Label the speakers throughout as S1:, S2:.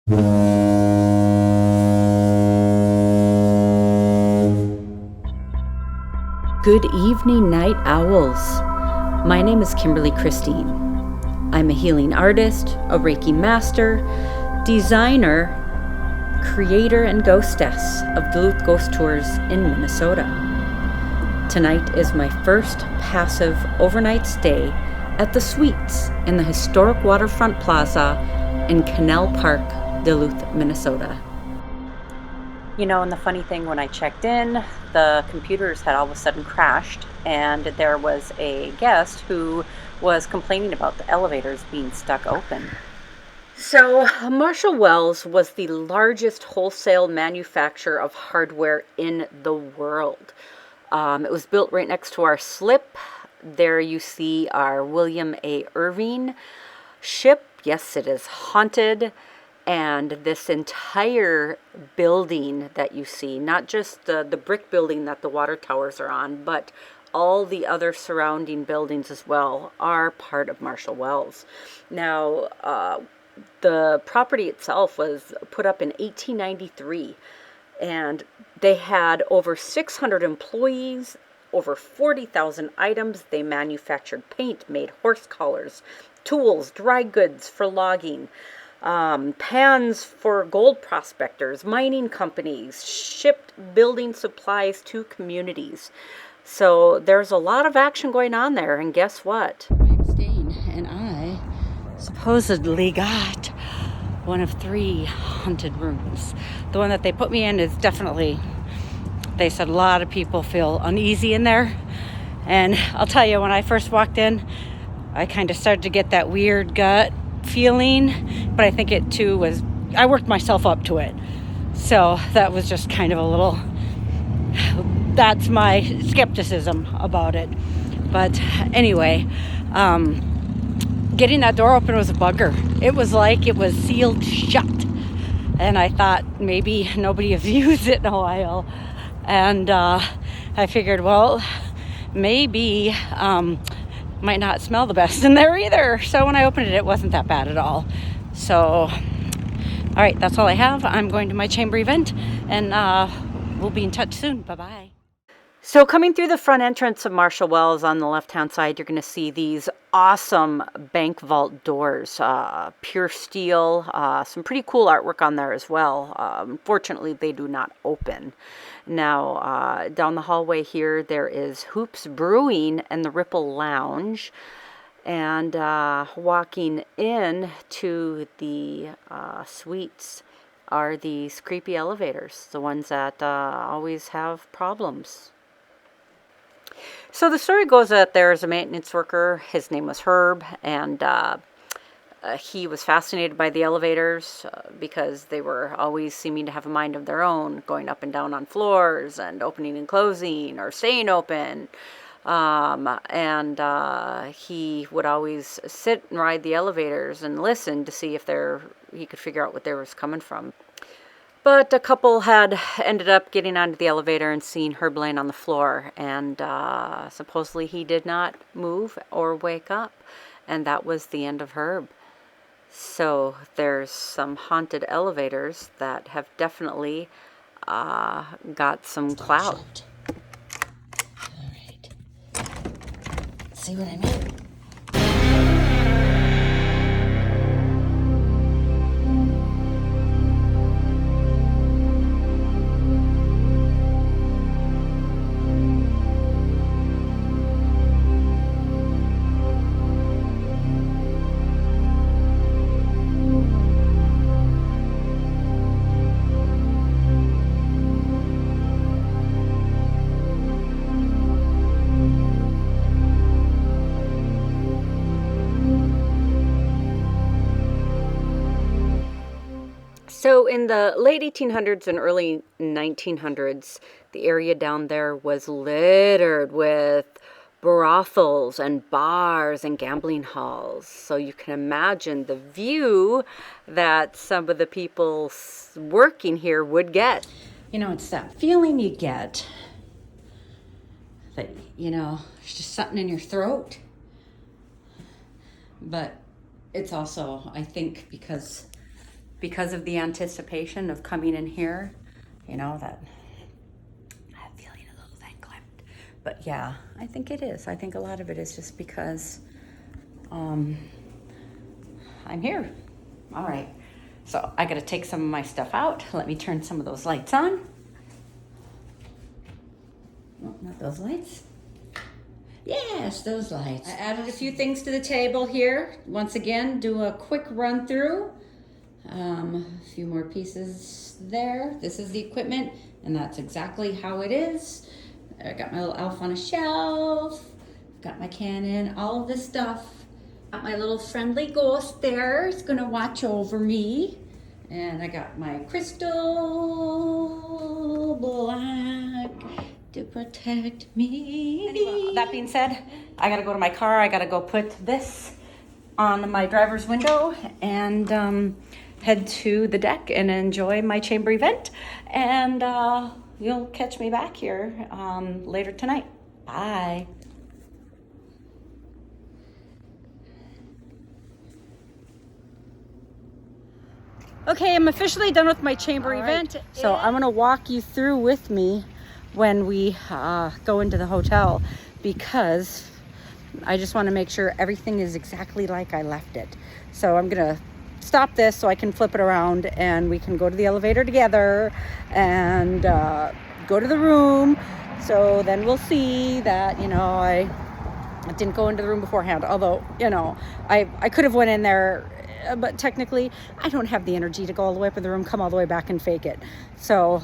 S1: Good evening, night owls. My name is Kimberly Christine. I'm a healing artist, a Reiki master, designer, creator, and ghostess of Duluth Ghost Tours in Minnesota. Tonight is my first passive overnight stay at the Suites in the historic Waterfront Plaza in Canal Park, Duluth, Minnesota. You know, and the funny thing, when I checked in, the computers had all of a sudden crashed, and there was a guest who was complaining about the elevators being stuck open. So, Marshall Wells was the largest wholesale manufacturer of hardware in the world. It was built right next to our slip. There you see our William A. Irving ship. Yes, it is haunted. And this entire building that you see, not just the brick building that the water towers are on, but all the other surrounding buildings as well, are part of Marshall Wells. Now, the property itself was put up in 1893, and they had over 600 employees, over 40,000 items. They manufactured paint, made horse collars, tools, dry goods for logging, pans for gold prospectors, mining companies, shipped building supplies to communities. So there's a lot of action going on there, and guess what? I'm staying, and I supposedly got one of 3 haunted rooms. The one that they put me in is definitely, they said a lot of people feel uneasy in there. And I'll tell you, when I first walked in, I kind of started to get that weird gut feeling, but I think it too was, I worked myself up to it. So that was just kind of a little, that's my skepticism about it. But anyway, getting that door open was a bugger. It was like it was sealed shut. And I thought maybe nobody has used it in a while. And I figured, well, maybe might not smell the best in there either. So when I opened it, it wasn't that bad at all. So, all right, that's all I have. I'm going to my chamber event, and we'll be in touch soon. Bye-bye. So coming through the front entrance of Marshall Wells on the left-hand side, you're going to see these awesome bank vault doors, pure steel, some pretty cool artwork on there as well. Unfortunately, they do not open. Now, down the hallway here, there is Hoops Brewing and the Ripple Lounge. And walking in to the suites are these creepy elevators, the ones that always have problems. So the story goes that there's a maintenance worker. His name was Herb, and he was fascinated by the elevators because they were always seeming to have a mind of their own, going up and down on floors and opening and closing or staying open. And he would always sit and ride the elevators and listen to see if he could figure out what there was coming from. But a couple had ended up getting onto the elevator and seeing Herb laying on the floor, and supposedly he did not move or wake up, and that was the end of Herb. So there's some haunted elevators that have definitely got some clout.
S2: All right. See what I mean?
S1: So in the late 1800s and early 1900s, the area down there was littered with brothels and bars and gambling halls. So you can imagine the view that some of the people working here would get. You know, it's that feeling you get that, you know, it's just something in your throat. But it's also, I think, because because of the anticipation of coming in here, you know, that I'm feeling a little thing clipped. But yeah, I think it is. I think a lot of it is just because I'm here. All right. So I got to take some of my stuff out. Let me turn some of those lights on. Oh, not those lights. Yes, those lights. I added a few things to the table here. Once again, do a quick run through. A few more pieces there. This is the equipment, and that's exactly how it is. I got my little elf on a shelf. Got my Canon, all of this stuff. Got my little friendly ghost there. It's gonna watch over me. And I got my crystal black to protect me. Anyway, that being said, I gotta go to my car. I gotta go put this on my driver's window and head to the deck and enjoy my chamber event. And you'll catch me back here later tonight. Bye. Okay, I'm officially done with my chamber event. So I'm gonna walk you through with me when we go into the hotel, because I just wanna make sure everything is exactly like I left it. So I'm gonna stop this so I can flip it around and we can go to the elevator together and go to the room. So then we'll see that, you know, I didn't go into the room beforehand, although, you know, I could have went in there, but technically I don't have the energy to go all the way up in the room, come all the way back and fake it. So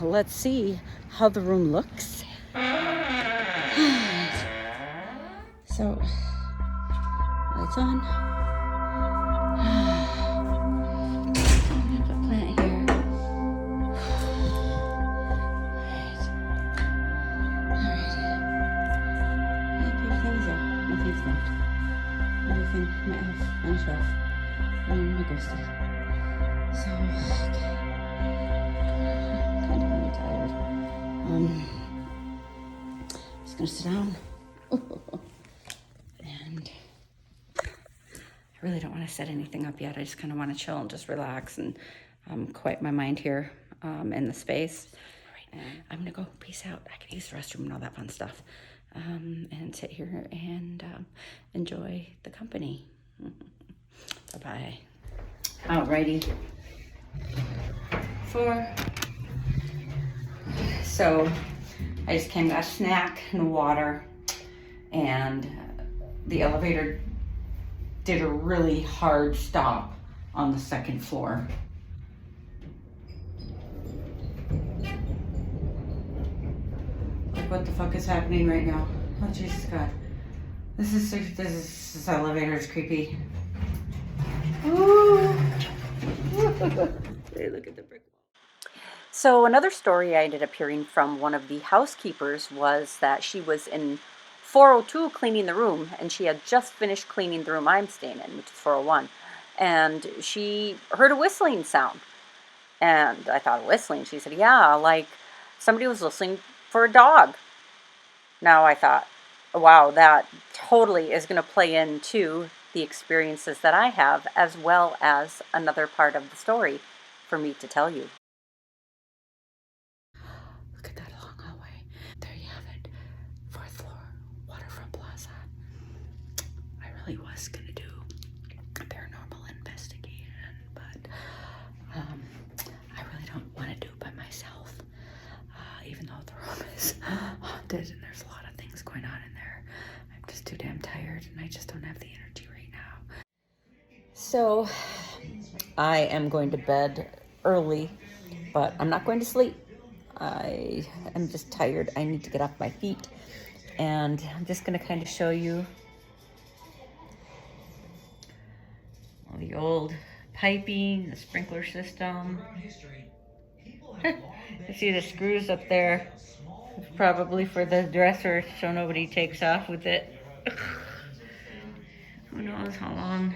S1: let's see how the room looks. So lights on. I'm gonna put a plant here. Everything's there. Nothing's left. Everything, my elf on a shelf. And my ghostie. So, okay. Kind of really tired. Just gonna sit down. And I really don't want to set anything up yet. I just kind of want to chill and just relax and quiet my mind here in the space. All right, I'm gonna go. Peace out. I can use the restroom and all that fun stuff. And sit here and enjoy the company. Bye-bye. Alrighty. So I just came, got a snack and water, and the elevator did a really hard stop on the second floor. Like, what the fuck is happening right now? Oh, Jesus God. This elevator is creepy. Ooh. Hey, look at the brick wall. So another story I ended up hearing from one of the housekeepers was that she was in 402 cleaning the room, and she had just finished cleaning the room I'm staying in, which is 401, and she heard a whistling sound. And I thought, whistling? She said, yeah, like somebody was listening for a dog. Now I thought, wow, that totally is going to play into the experiences that I have, as well as another part of the story for me to tell you. Look at that long hallway. There you have it. 4th floor, Waterfront Plaza. I really was going to do a paranormal investigation, but I really don't want to do it by myself. Even though the room is haunted and there's a lot of things going on in there. I'm just too damn tired and I just don't have the energy right now. So I am going to bed early, but I'm not going to sleep. I am just tired. I need to get off my feet, and I'm just going to kind of show you the old piping, the sprinkler system. You see the screws up there. It's probably for the dresser so nobody takes off with it. Who knows how long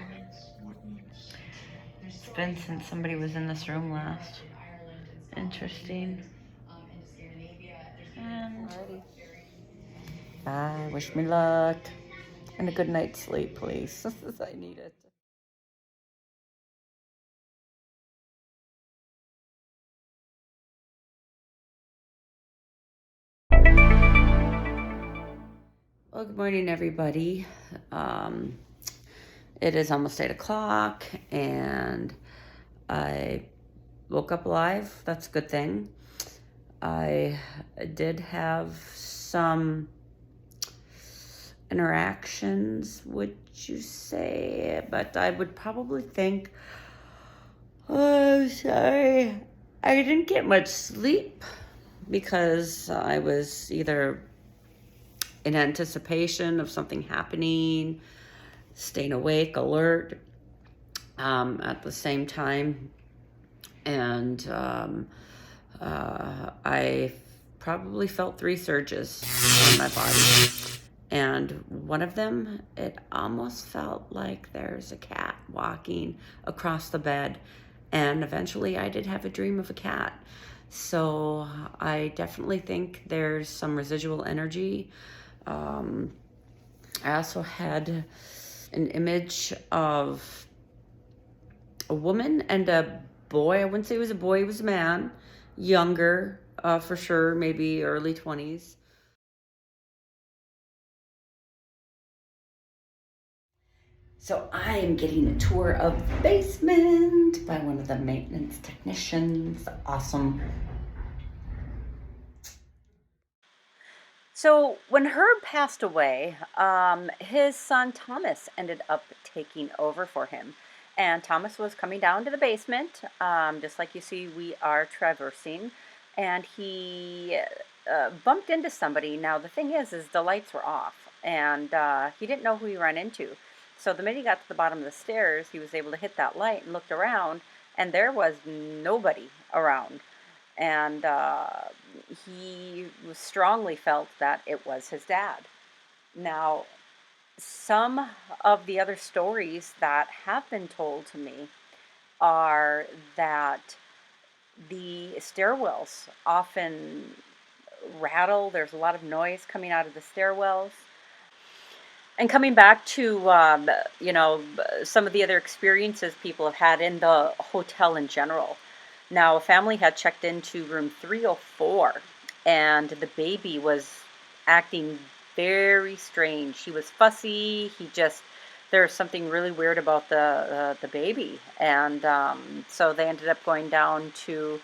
S1: it's been since somebody was in this room last. Interesting. And bye. Wish me luck. And a good night's sleep, please. I need it. Well, good morning, everybody. It is almost 8 o'clock, and I woke up alive. That's a good thing. I did have some interactions, would you say? But I would probably think, oh, sorry, I didn't get much sleep because I was either in anticipation of something happening, staying awake, alert, at the same time. And I probably felt 3 surges on my body. And one of them, it almost felt like there's a cat walking across the bed. And eventually I did have a dream of a cat. So I definitely think there's some residual energy. I also had an image of a woman and a boy. I wouldn't say it was a boy, it was a man, younger, for sure, maybe early 20s. So I am getting a tour of the basement by one of the maintenance technicians. Awesome. So when Herb passed away, his son Thomas ended up taking over for him. And Thomas was coming down to the basement, just like you see we are traversing, and he bumped into somebody. Now the thing is the lights were off, and he didn't know who he ran into. So the minute he got to the bottom of the stairs, he was able to hit that light and looked around, and there was nobody around. And he strongly felt that it was his dad. Now, some of the other stories that have been told to me are that the stairwells often rattle. There's a lot of noise coming out of the stairwells. And coming back to, some of the other experiences people have had in the hotel in general. Now, a family had checked into room 304, and the baby was acting very strange. He was fussy. There was something really weird about the baby. And so they ended up going down to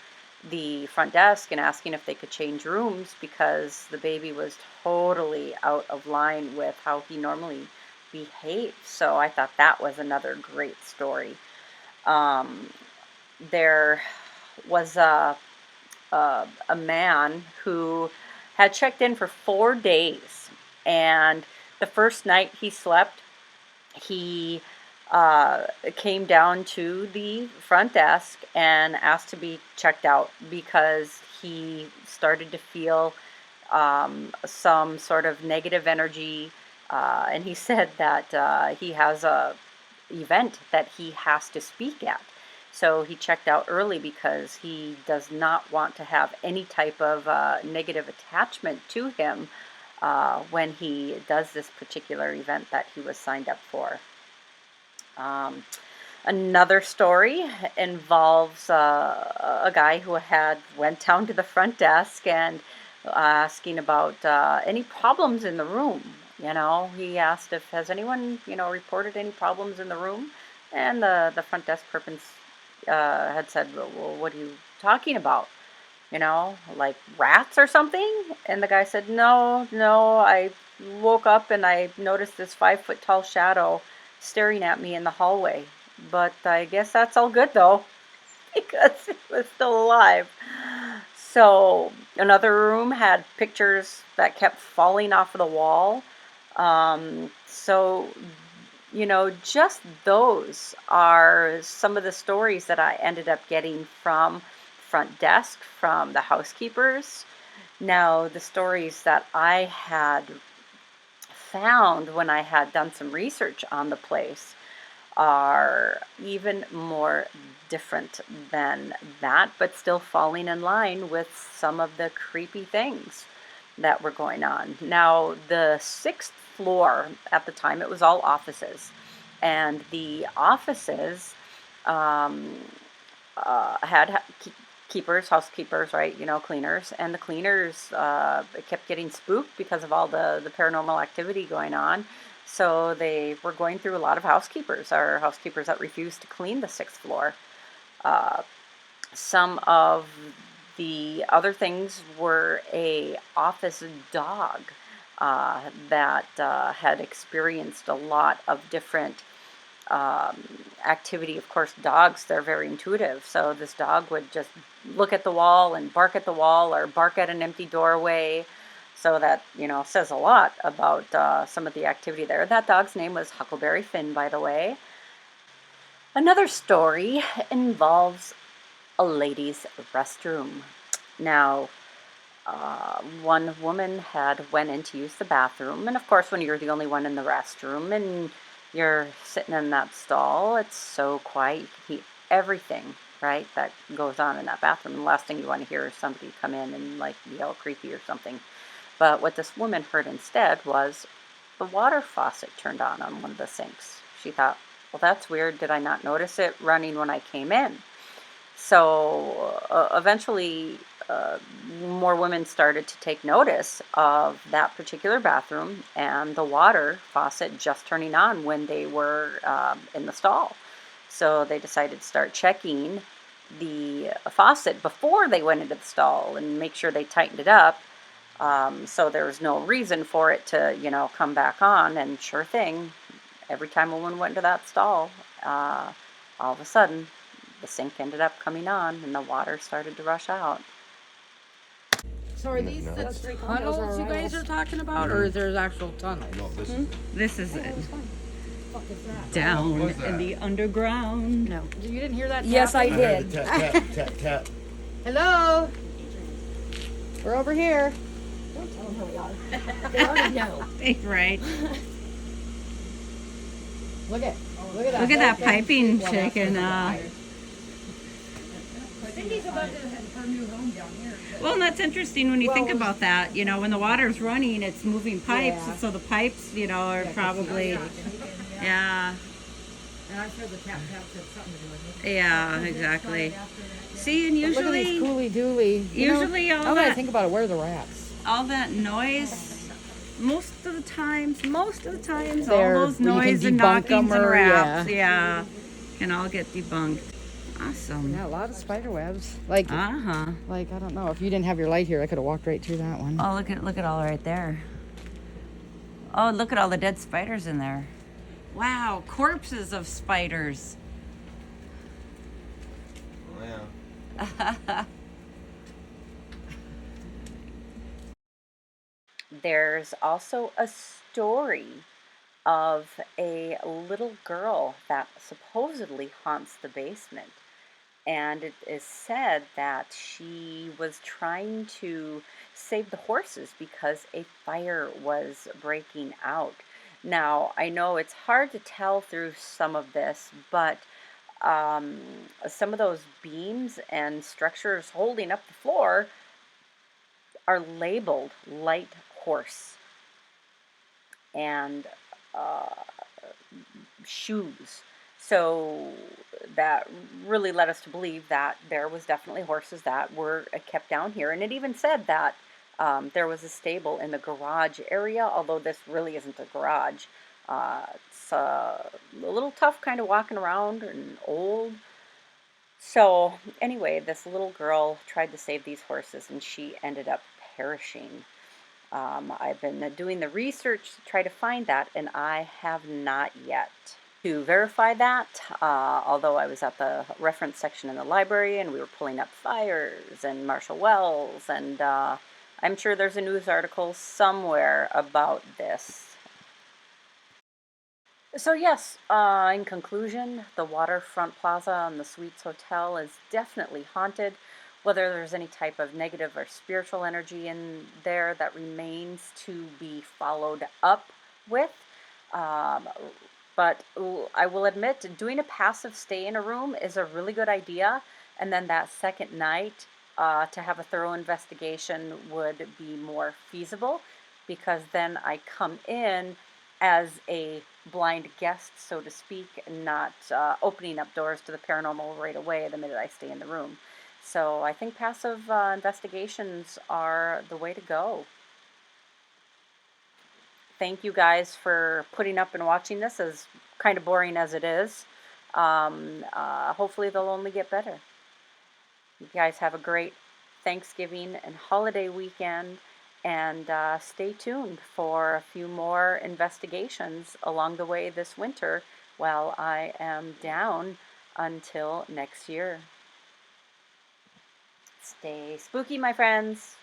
S1: the front desk and asking if they could change rooms because the baby was totally out of line with how he normally behaved. So I thought that was another great story. There was a man who had checked in for 4 days, and the first night he slept, he came down to the front desk and asked to be checked out because he started to feel some sort of negative energy, and he said that he has a event that he has to speak at. So he checked out early because he does not want to have any type of negative attachment to him when he does this particular event that he was signed up for. Another story involves a guy who went down to the front desk and asking about any problems in the room. He asked if has anyone reported any problems in the room, and the front desk person had said, well, what are you talking about? Like rats or something? And the guy said, no, I woke up and I noticed this 5-foot tall shadow staring at me in the hallway. But I guess that's all good though, because he was still alive. So another room had pictures that kept falling off of the wall. Just those are some of the stories that I ended up getting from front desk, from the housekeepers. Now, the stories that I had found when I had done some research on the place are even more different than that, but still falling in line with some of the creepy things that were going on. Now, the 6th floor at the time, it was all offices, and the offices had housekeepers, right? Cleaners. And the cleaners kept getting spooked because of all the paranormal activity going on. So they were going through a lot of housekeepers, or housekeepers that refused to clean the sixth floor. Some of the other things were a office dog that had experienced a lot of different activity. Of course, dogs, they're very intuitive. So this dog would just look at the wall and bark at the wall, or bark at an empty doorway. So that, says a lot about some of the activity there. That dog's name was Huckleberry Finn, by the way. Another story involves a ladies' restroom. Now, one woman had went in to use the bathroom, and of course, when you're the only one in the restroom and you're sitting in that stall, it's so quiet, you can hear everything, right, that goes on in that bathroom. The last thing you want to hear is somebody come in and like be all creepy or something. But what this woman heard instead was the water faucet turned on one of the sinks. She thought, well, that's weird. Did I not notice it running when I came in? So eventually, more women started to take notice of that particular bathroom and the water faucet just turning on when they were in the stall. So they decided to start checking the faucet before they went into the stall and make sure they tightened it up. So there was no reason for it to, come back on. And sure thing, every time a woman went into that stall, all of a sudden, the sink ended up coming on and the water started to rush out.
S3: So are these the tunnels you guys are talking about, or is there actual tunnels?
S4: No,
S1: This is it.
S3: What is that?
S1: Down
S4: What was that?
S1: in the underground.
S3: No. You didn't hear that?
S2: Yes, I
S3: tapping?
S4: I heard
S2: did.
S4: the tap, tap, tap, tap.
S3: Hello? We're over here.
S2: Don't tell them who we are. They already know.
S1: Right.
S3: Look at that.
S1: Look at that piping chicken.
S3: Cindy's about to have her new home down here.
S1: Well, and that's interesting when you think about that. When the water's running, it's moving pipes.
S3: Yeah.
S1: So the pipes, are probably, yeah.
S3: And I'm sure the tap said something to do with it.
S1: Yeah, exactly. See, and
S3: Look at these
S1: usually
S3: coolie dooly.
S1: Usually all
S3: now that I
S1: that-
S3: think about it, where are the rats?
S1: all that noise, most of the times,
S3: There,
S1: all those
S3: you can
S1: noise and
S3: debunk
S1: knockings
S3: 'em
S1: and
S3: or-
S1: raps, yeah, can all get debunked. Awesome.
S3: Yeah, a lot of spider webs. Like,
S1: Uh-huh.
S3: I don't know. If you didn't have your light here, I could have walked right through that one.
S1: Oh, look at all right there. Oh, look at all the dead spiders in there. Wow, corpses of spiders.
S4: Yeah.
S1: There's also a story of a little girl that supposedly haunts the basement. And it is said that she was trying to save the horses because a fire was breaking out. Now, I know it's hard to tell through some of this, but some of those beams and structures holding up the floor are labeled light horse and shoes. So that really led us to believe that there was definitely horses that were kept down here. And it even said that there was a stable in the garage area, although this really isn't a garage. It's a little tough kind of walking around and old. So anyway, this little girl tried to save these horses and she ended up perishing. I've been doing the research to try to find that, and I have not yet. To verify that, although I was at the reference section in the library and we were pulling up fires and Marshall Wells, and I'm sure there's a news article somewhere about this. So yes, in conclusion, the Waterfront Plaza and the Suites Hotel is definitely haunted. Whether there's any type of negative or spiritual energy in there that remains to be followed up with. But I will admit, doing a passive stay in a room is a really good idea. And then that second night, to have a thorough investigation would be more feasible, because then I come in as a blind guest, so to speak, and not opening up doors to the paranormal right away the minute I stay in the room. So I think passive investigations are the way to go. Thank you guys for putting up and watching this, as kind of boring as it is. Hopefully they'll only get better. You guys have a great Thanksgiving and holiday weekend, and stay tuned for a few more investigations along the way this winter while I am down until next year. Stay spooky, my friends.